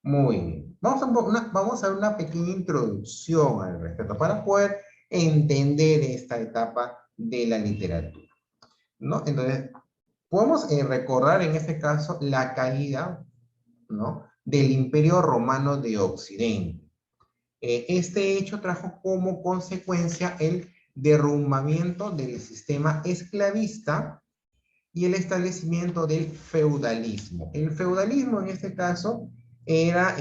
Muy bien. Vamos a ver una pequeña introducción al respecto para poder entender esta etapa de la literatura, ¿no? Entonces, podemos recordar en este caso la caída, ¿no?, del Imperio Romano de Occidente. Este hecho trajo como consecuencia el derrumbamiento del sistema esclavista y el establecimiento del feudalismo. El feudalismo en este caso era,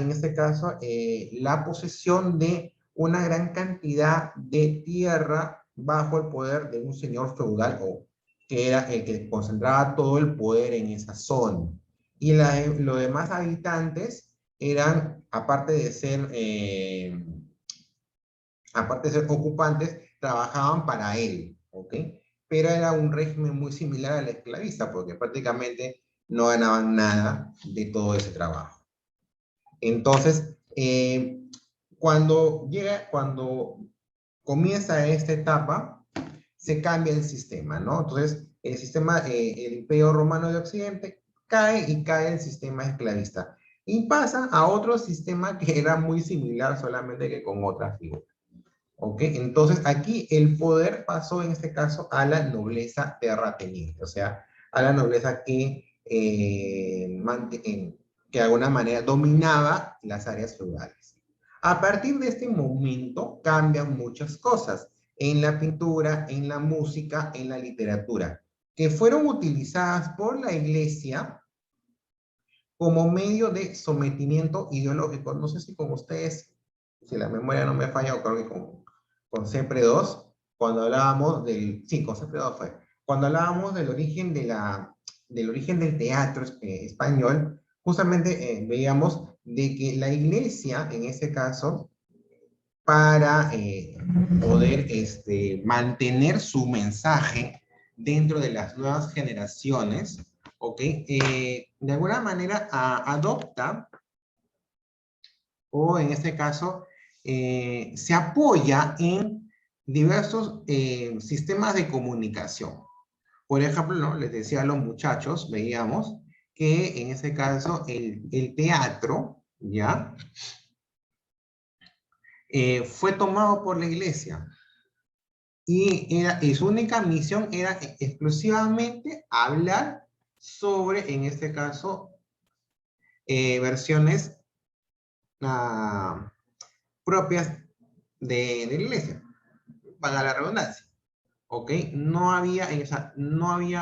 la posesión de una gran cantidad de tierra bajo el poder de un señor feudal o que era el que concentraba todo el poder en esa zona. Y los demás habitantes eran, aparte de ser ocupantes, trabajaban para él, ¿ok? Pero era un régimen muy similar al esclavista, porque prácticamente no ganaban nada de todo ese trabajo. Entonces, cuando comienza esta etapa, se cambia el sistema, ¿no? Entonces, el Imperio Romano de Occidente cae y cae el sistema esclavista. Y pasa a otro sistema que era muy similar, solamente que con otra figura. ¿Ok? Entonces aquí el poder pasó en este caso a la nobleza terrateniente, o sea, a la nobleza que de alguna manera dominaba las áreas feudales. A partir de este momento cambian muchas cosas en la pintura, en la música, en la literatura, que fueron utilizadas por la iglesia como medio de sometimiento ideológico. No sé si con ustedes, si la memoria no me falla, o creo que con CEPRE 2, cuando hablábamos con CEPRE 2 fue, cuando hablábamos del origen del teatro español, justamente veíamos de que la iglesia, en este caso, para poder mantener su mensaje dentro de las nuevas generaciones, ¿ok? De alguna manera adopta, o en este caso, se apoya en diversos sistemas de comunicación. Por ejemplo, ¿no?, les decía a los muchachos, veíamos que en este caso el teatro, ¿ya?, fue tomado por la iglesia. Y su única misión era exclusivamente hablar sobre, en este caso, versiones propias de la iglesia, para la redundancia. ¿Ok? No había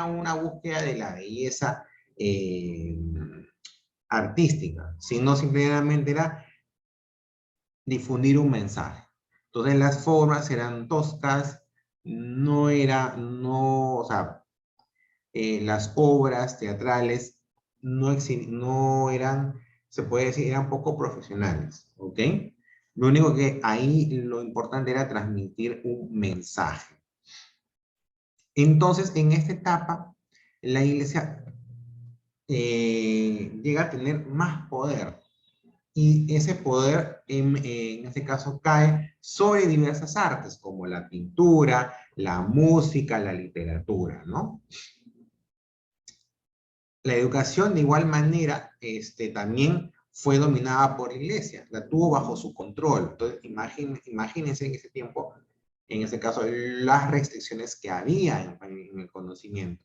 una búsqueda de la belleza artística, sino simplemente era difundir un mensaje. Entonces las formas eran toscas, o sea, las obras teatrales no eran, se puede decir, eran poco profesionales, ¿ok? Lo único que ahí lo importante era transmitir un mensaje. Entonces, en esta etapa, la iglesia llega a tener más poder. Y ese poder, en este caso, cae sobre diversas artes, como la pintura, la música, la literatura, ¿no? La educación, de igual manera, también fue dominada por la iglesia, la tuvo bajo su control. Entonces, imagínense en ese tiempo, en ese caso, las restricciones que había en el conocimiento.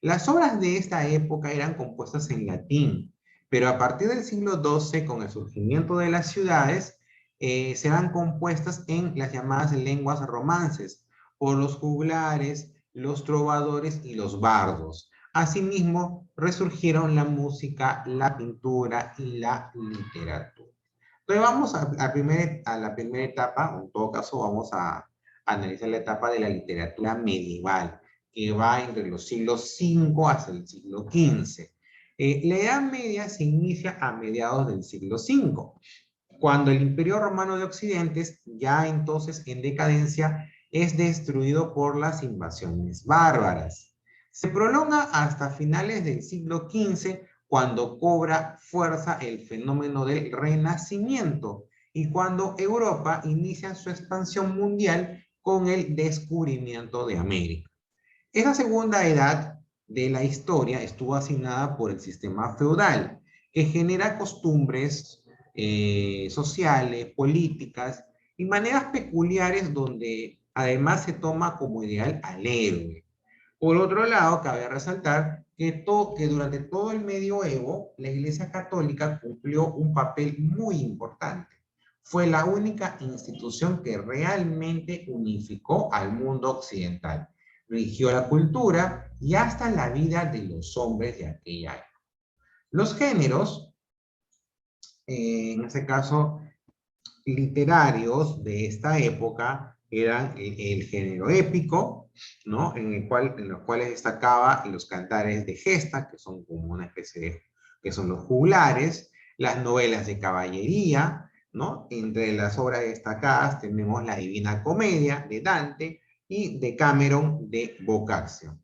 Las obras de esta época eran compuestas en latín, pero a partir del siglo XII, con el surgimiento de las ciudades, serán compuestas en las llamadas lenguas romances, por los juglares, los trovadores y los bardos. Asimismo, resurgieron la música, la pintura y la literatura. Entonces vamos a la primera etapa, o en todo caso vamos a analizar la etapa de la literatura medieval, que va entre los siglos V hasta el siglo XV. La Edad Media se inicia a mediados del siglo V, cuando el Imperio Romano de Occidente, ya entonces en decadencia, es destruido por las invasiones bárbaras. Se prolonga hasta finales del siglo XV, cuando cobra fuerza el fenómeno del Renacimiento y cuando Europa inicia su expansión mundial con el descubrimiento de América. Esa segunda edad de la historia estuvo asignada por el sistema feudal, que genera costumbres, sociales, políticas y maneras peculiares donde además se toma como ideal al héroe. Por otro lado, cabe resaltar que durante todo el medioevo la Iglesia Católica cumplió un papel muy importante. Fue la única institución que realmente unificó al mundo occidental, rigió la cultura y hasta la vida de los hombres de aquella época. Los géneros, en este caso literarios de esta época, eran el género épico, ¿no? En los cuales destacaba los cantares de gesta, que son como una especie de, que son los juglares, las novelas de caballería, ¿no? Entre las obras destacadas tenemos la Divina Comedia de Dante y Decameron de Boccaccio.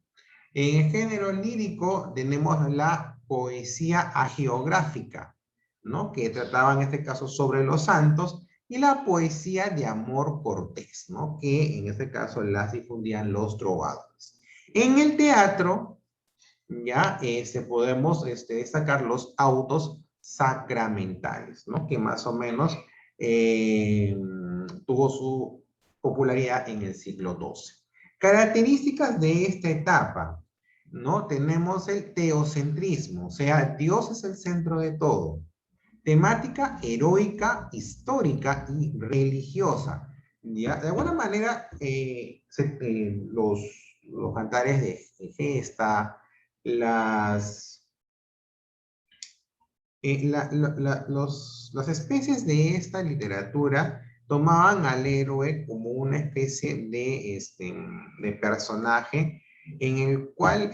En el género lírico tenemos la poesía agiográfica, ¿no? Que trataba en este caso sobre los santos, y la poesía de amor cortés, ¿no? Que en este caso las difundían los trovadores. En el teatro, ya podemos destacar los autos sacramentales, ¿no? Que más o menos tuvo su popularidad en el siglo XII. Características de esta etapa, ¿no? Tenemos el teocentrismo, o sea, Dios es el centro de todo. Temática heroica, histórica y religiosa. ¿Ya? De alguna manera, los cantares de gesta, las especies de esta literatura tomaban al héroe como una especie de personaje en el cual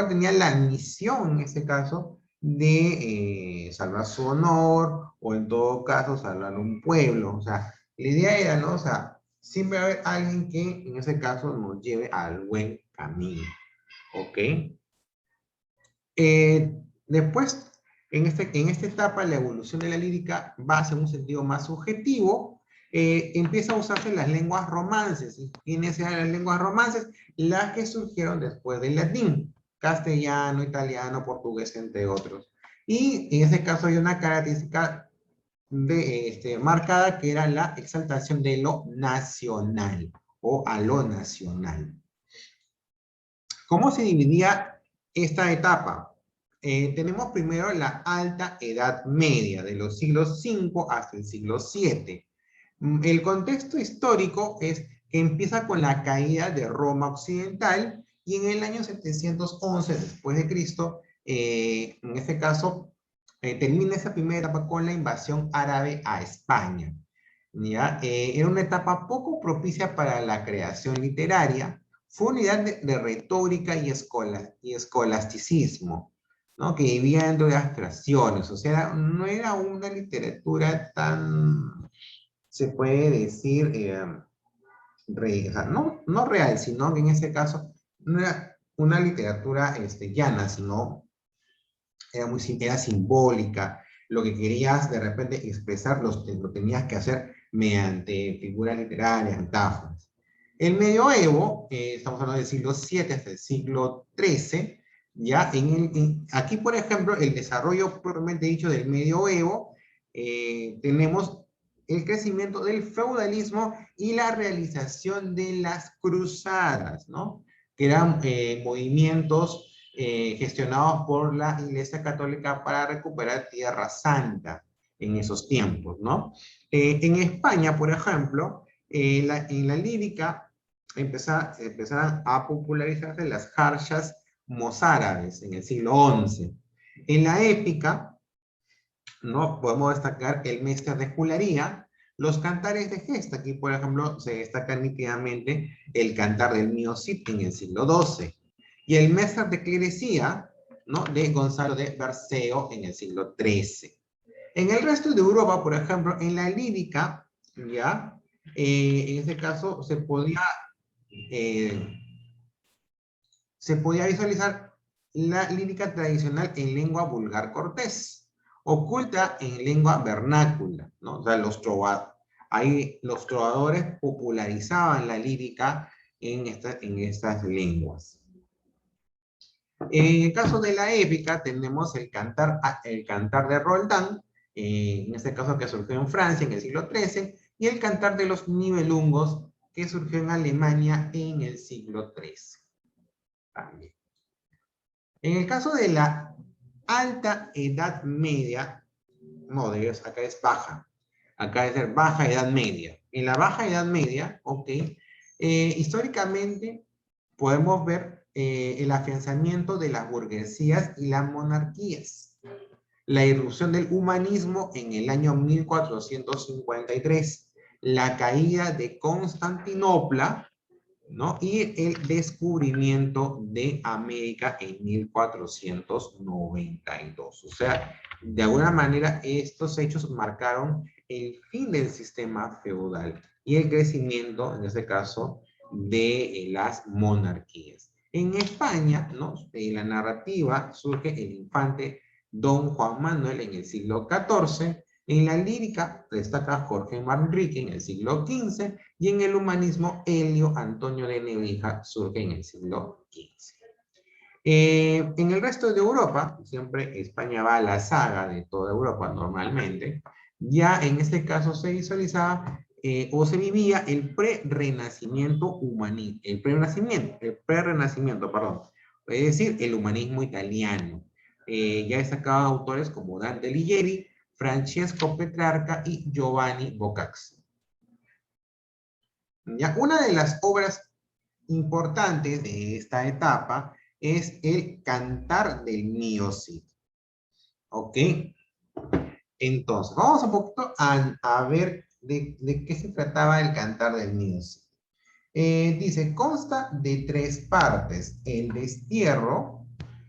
tenía la misión, en este caso, de salvar su honor o en todo caso salvar un pueblo. O sea, la idea era, ¿no? O sea, siempre va a haber alguien que en ese caso nos lleve al buen camino. ¿Ok? Después, en esta etapa, la evolución de la lírica va hacia un sentido más subjetivo. Empieza a usarse las lenguas romances. ¿Y quiénes eran las lenguas romances? Las que surgieron después del latín: castellano, italiano, portugués, entre otros. Y en ese caso hay una característica marcada, que era la exaltación de lo nacional o a lo nacional. ¿Cómo se dividía esta etapa? Tenemos primero la Alta Edad Media, de los siglos V hasta el siglo VII. El contexto histórico es que empieza con la caída de Roma Occidental y en el año 711 después de Cristo, en este caso, termina esa primera etapa con la invasión árabe a España. ¿Ya? Era una etapa poco propicia para la creación literaria. Fue unidad de retórica y escolasticismo, ¿no? Que vivía dentro de abstracciones. O sea, no era una literatura tan, se puede decir, o sea, no real, sino que en este caso no era una literatura llana, sino era simbólica. Lo que querías de repente expresar lo tenías que hacer mediante figuras literarias, metáforas. El medioevo, estamos hablando del siglo VII hasta el siglo XIII, ya aquí, por ejemplo, el desarrollo propiamente dicho del medioevo, tenemos el crecimiento del feudalismo y la realización de las cruzadas, ¿no? Que eran movimientos gestionados por la Iglesia Católica para recuperar Tierra Santa en esos tiempos, ¿no? En España, por ejemplo, en la lírica empezaron a popularizarse las jarchas mozárabes en el siglo XI. En la épica, ¿no? Podemos destacar el Mestre de Juglaría, los cantares de gesta. Aquí, por ejemplo, se destaca nítidamente el cantar del Mío Cid en el siglo XII. Y el Mestre de Clerecía, ¿no? De Gonzalo de Berceo en el siglo XIII. En el resto de Europa, por ejemplo, en la lírica, ¿ya? En este caso eh, se podía visualizar la lírica tradicional en lengua vulgar cortés, oculta en lengua vernácula, ¿no? O sea, ahí los trovadores popularizaban la lírica en estas lenguas. En el caso de la épica tenemos el cantar de Roldán, en este caso que surgió en Francia en el siglo XIII, y el cantar de los Nibelungos, que surgió en Alemania en el siglo XIII. También. En el caso de la Alta Edad Media, no, acá es baja. Acá debe ser Baja Edad Media. En la Baja Edad Media, ok, históricamente podemos ver el afianzamiento de las burguesías y las monarquías. La irrupción del humanismo en el año 1453. La caída de Constantinopla, ¿no? Y el descubrimiento de América en 1492. O sea, de alguna manera estos hechos marcaron el fin del sistema feudal y el crecimiento, en este caso, de las monarquías. En España, ¿no? La narrativa surge el infante Don Juan Manuel en el siglo XIV. En la lírica destaca Jorge Manrique en el siglo XV y en el humanismo Helio Antonio de Nebrija surge en el siglo XV. En el resto de Europa, siempre España va a la saga de toda Europa normalmente, ya en este caso se visualizaba o se vivía el pre-renacimiento humanista, el pre-renacimiento, perdón, es decir, el humanismo italiano. Ya destacaban autores como Dante Alighieri, Francesco Petrarca y Giovanni Boccaccio. Ya, una de las obras importantes de esta etapa es el Cantar del Mío Cid. ¿Ok? Entonces, vamos un poquito a ver de qué se trataba el Cantar del Mío Cid. Dice, consta de 3 partes: el destierro,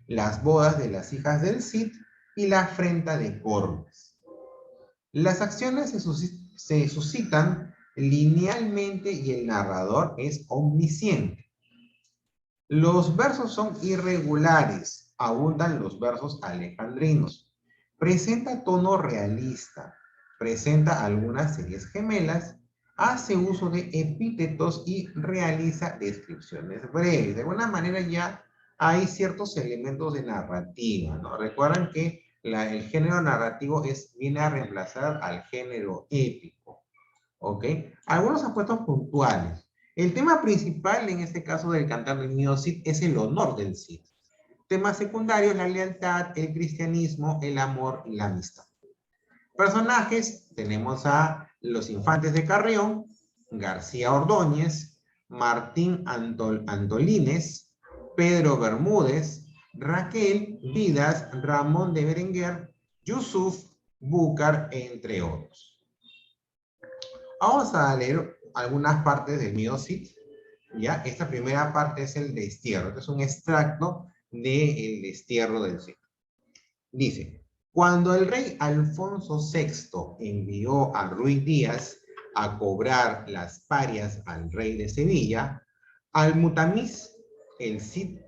las bodas de las hijas del Cid y la afrenta de Cormes. Las acciones se suscitan linealmente y el narrador es omnisciente. Los versos son irregulares, abundan los versos alejandrinos. Presenta tono realista, presenta algunas series gemelas, hace uso de epítetos y realiza descripciones breves. De alguna manera ya hay ciertos elementos de narrativa, ¿no? Recuerdan que el género narrativo viene a reemplazar al género épico, ¿ok? Algunos aspectos puntuales. El tema principal en este caso del Cantar del Mío Cid es el honor del Cid. Temas secundarios: la lealtad, el cristianismo, el amor y la amistad. Personajes: tenemos a los infantes de Carrión, García Ordóñez, Martín Antolínez, Pedro Bermúdez, Raquel, Vidas, Ramón de Berenguer, Yusuf, Búcar, entre otros. Vamos a leer algunas partes del Mío Cid. ¿Ya? Esta primera parte es el destierro. Este es un extracto del destierro del Cid. Dice: cuando el rey Alfonso VI envió a Ruiz Díaz a cobrar las parias al rey de Sevilla, Al-Mutamiz, el Cid,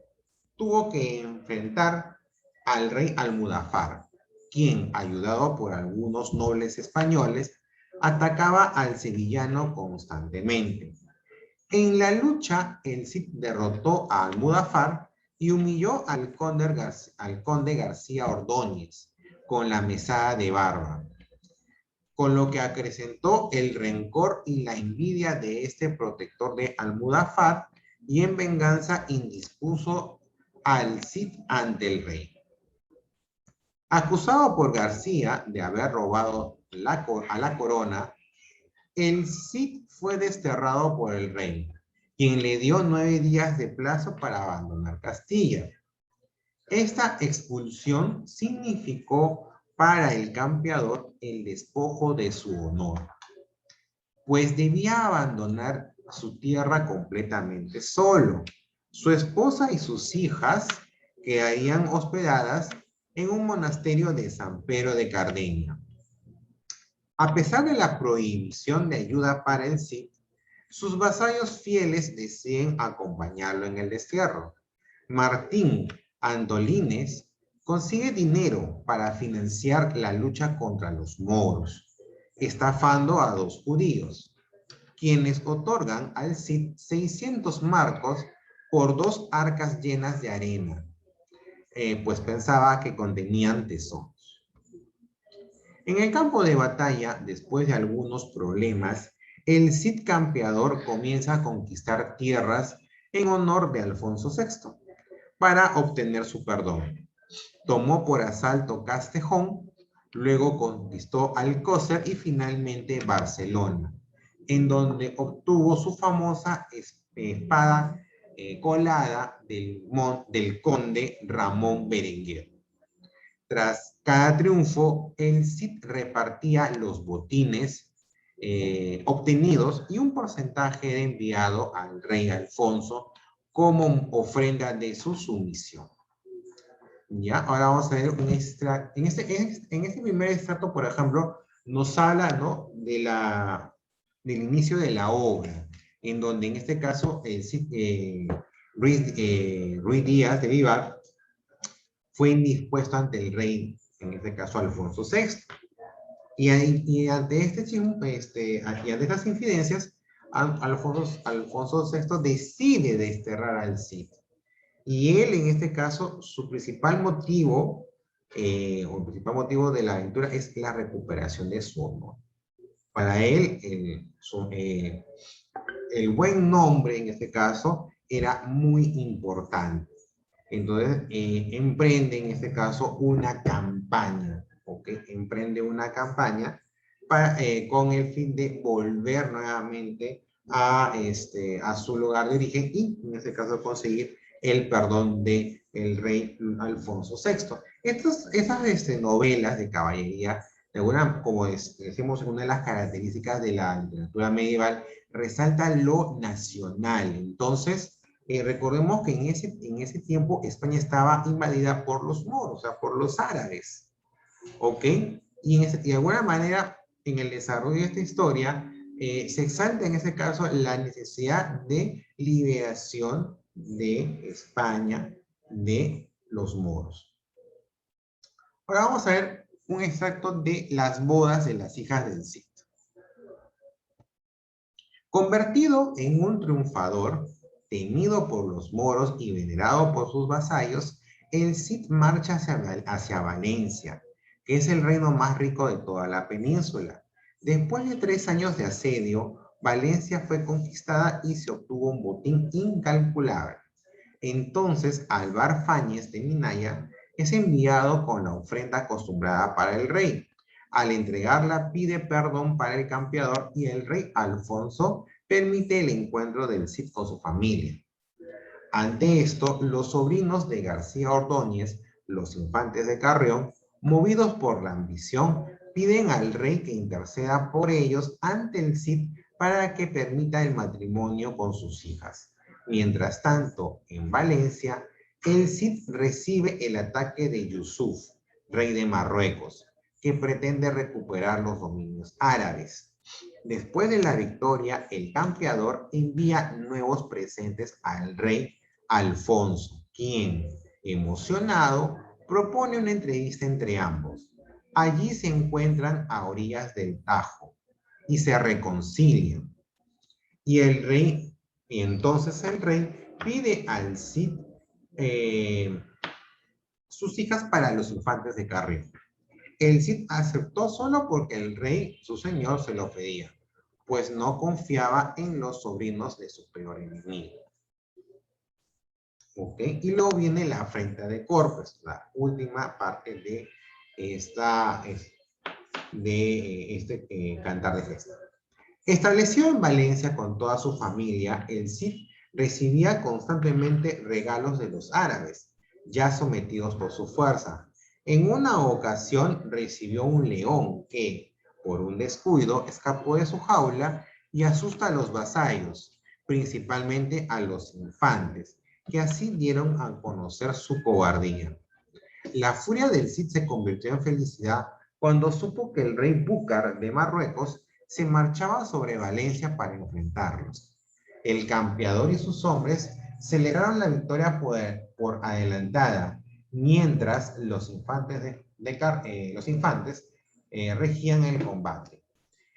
tuvo que enfrentar al rey Almudafar, quien, ayudado por algunos nobles españoles, atacaba al sevillano constantemente. En la lucha, el Cid derrotó a Almudafar y humilló al conde García Ordóñez con la mesada de Barba, con lo que acrecentó el rencor y la envidia de este protector de Almudafar, y en venganza indispuso al Cid ante el rey. Acusado por García de haber robado a la corona, el Cid fue desterrado por el rey, quien le dio 9 días de plazo para abandonar Castilla. Esta expulsión significó para el campeador el despojo de su honor, pues debía abandonar su tierra completamente solo. Su esposa y sus hijas quedarían hospedadas en un monasterio de San Pedro de Cardeña. A pesar de la prohibición de ayuda para el Cid, sus vasallos fieles deciden acompañarlo en el destierro. Martín Antolínez consigue dinero para financiar la lucha contra los moros, estafando a 2 judíos, quienes otorgan al Cid 600 marcos por 2 arcas llenas de arena, pues pensaba que contenían tesoros. En el campo de batalla, después de algunos problemas, el Cid campeador comienza a conquistar tierras en honor de Alfonso VI para obtener su perdón. Tomó por asalto Castejón, luego conquistó Alcócer y finalmente Barcelona, en donde obtuvo su famosa espada colada del conde Ramón Berenguer. Tras cada triunfo, el Cid repartía los botines obtenidos y un porcentaje era enviado al rey Alfonso como ofrenda de su sumisión. ¿Ya? Ahora vamos a ver un extracto. En este primer extracto, por ejemplo, nos habla, ¿no?, del inicio de la obra, en donde en este caso Ruiz Díaz de Vivar fue indispuesto ante el rey, en este caso Alfonso VI. Y ante ante estas incidencias, Alfonso VI decide desterrar al Cid. Y él, en este caso, su principal motivo, o el principal motivo de la aventura es la recuperación de su honor. Para él, el buen nombre, en este caso, era muy importante. Entonces, emprende, en este caso, una campaña, ¿ok? Emprende una campaña con el fin de volver nuevamente a su lugar de origen y, en este caso, conseguir el perdón del rey Alfonso VI. Esas novelas de caballería, como decimos, una de las características de la literatura medieval, resalta lo nacional. Entonces, recordemos que en ese tiempo España estaba invadida por los moros, o sea, por los árabes, ¿ok? Y de alguna manera, en el desarrollo de esta historia, se exalta en ese caso la necesidad de liberación de España de los moros. Ahora vamos a ver un extracto de las bodas de las hijas del Cid. Convertido en un triunfador, temido por los moros y venerado por sus vasallos, el Cid marcha hacia Valencia, que es el reino más rico de toda la península. Después de 3 años de asedio, Valencia fue conquistada y se obtuvo un botín incalculable. Entonces, Alvar Fáñez de Minaya es enviado con la ofrenda acostumbrada para el rey. Al entregarla, pide perdón para el campeador y el rey Alfonso permite el encuentro del Cid con su familia. Ante esto, los sobrinos de García Ordóñez, los infantes de Carrión, movidos por la ambición, piden al rey que interceda por ellos ante el Cid para que permita el matrimonio con sus hijas. Mientras tanto, en Valencia, el Cid recibe el ataque de Yusuf, rey de Marruecos, que pretende recuperar los dominios árabes. Después de la victoria, el campeador envía nuevos presentes al rey Alfonso, quien, emocionado, propone una entrevista entre ambos. Allí se encuentran a orillas del Tajo y se reconcilian. Y entonces el rey pide al Cid sus hijas para los infantes de Carrión. El Cid aceptó solo porque el rey, su señor, se lo pedía, pues no confiaba en los sobrinos de su peor enemigo. ¿Ok? Y luego viene la afrenta de Corpus, la última parte de cantar de gesta. Establecido en Valencia con toda su familia, el Cid recibía constantemente regalos de los árabes, ya sometidos por su fuerza. En una ocasión recibió un león que, por un descuido, escapó de su jaula y asusta a los vasallos, principalmente a los infantes, que así dieron a conocer su cobardía. La furia del Cid se convirtió en felicidad cuando supo que el rey Búcar de Marruecos se marchaba sobre Valencia para enfrentarlos. El campeador y sus hombres celebraron la victoria por adelantada, mientras los infantes regían el combate.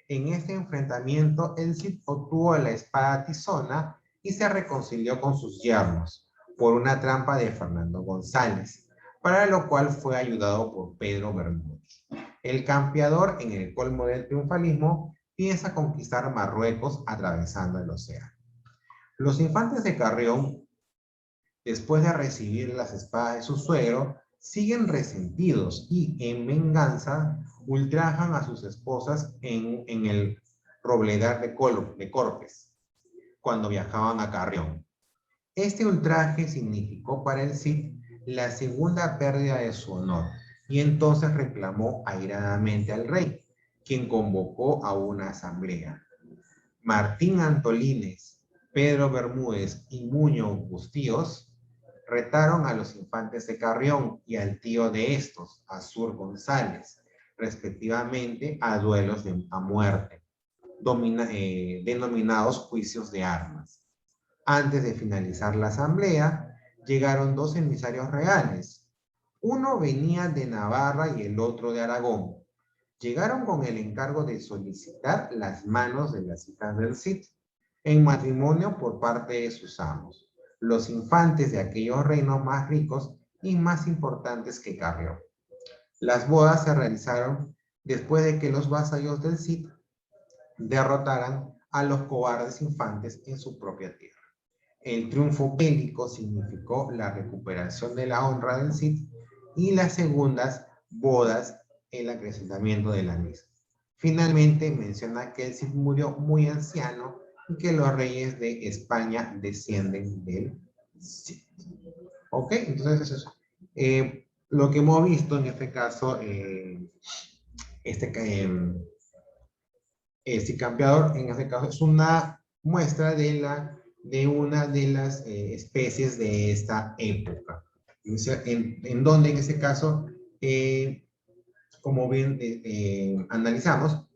En este enfrentamiento, el Cid obtuvo la espada tizona y se reconcilió con sus yernos por una trampa de Fernando González, para lo cual fue ayudado por Pedro Bermúdez. El campeador, en el colmo del triunfalismo, piensa conquistar Marruecos atravesando el océano. Los infantes de Carrión, después de recibir las espadas de su suegro, siguen resentidos y, en venganza, ultrajan a sus esposas en el Robledar de Corpes, cuando viajaban a Carrión. Este ultraje significó para el Cid la segunda pérdida de su honor, y entonces reclamó airadamente al rey, quien convocó a una asamblea. Martín Antolínez, Pedro Bermúdez y Muñoz Bustíos retaron a los infantes de Carrión y al tío de estos, Azur González, respectivamente a duelos a muerte, denominados juicios de armas. Antes de finalizar la asamblea, llegaron dos emisarios reales. Uno venía de Navarra y el otro de Aragón. Llegaron con el encargo de solicitar las manos de las hijas del Cid en matrimonio por parte de sus amos, los infantes de aquellos reinos más ricos y más importantes que Carrión. Las bodas se realizaron después de que los vasallos del Cid derrotaran a los cobardes infantes en su propia tierra. El triunfo bélico significó la recuperación de la honra del Cid y las segundas bodas, el acrecentamiento de la misma. Finalmente menciona que el Cid murió muy anciano y que los reyes de España descienden del Cid. ¿Ok? Entonces eso es lo que hemos visto en este caso, este campeador, en este caso, es una muestra de una de las especies de esta época. En donde, en este caso, como bien analizamos,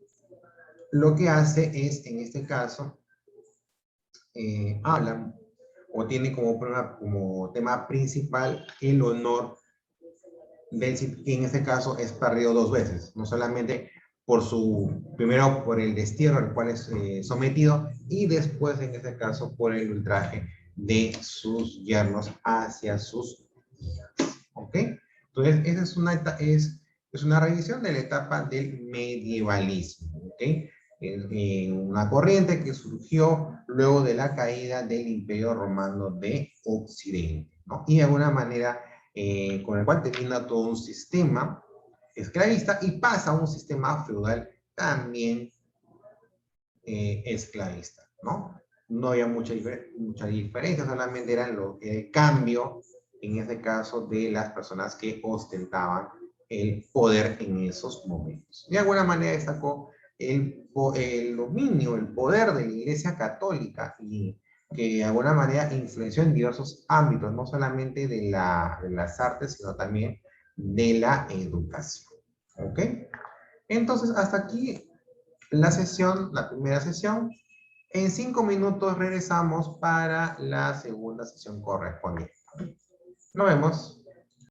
lo que hace es, en este caso, habla o tiene como tema principal el honor del Cid, que en este caso es perdido dos veces, no solamente primero por el destierro al cual es sometido, y después en este caso por el ultraje de sus yernos hacia sus hijas. ¿Ok? Entonces, esa es una revisión de la etapa del medievalismo. ¿Ok? Una corriente que surgió luego de la caída del Imperio Romano de Occidente, ¿no? Y de alguna manera con el cual termina todo un sistema esclavista y pasa a un sistema feudal también esclavista, ¿no? No había mucha diferencia, solamente era el cambio, en este caso, de las personas que ostentaban el poder en esos momentos. De alguna manera destacó el dominio, el poder de la Iglesia Católica, y que de alguna manera influenció en diversos ámbitos, no solamente de las artes, sino también de la educación. ¿Ok? Entonces, hasta aquí la primera sesión. En 5 minutos regresamos para la segunda sesión correspondiente. Nos vemos.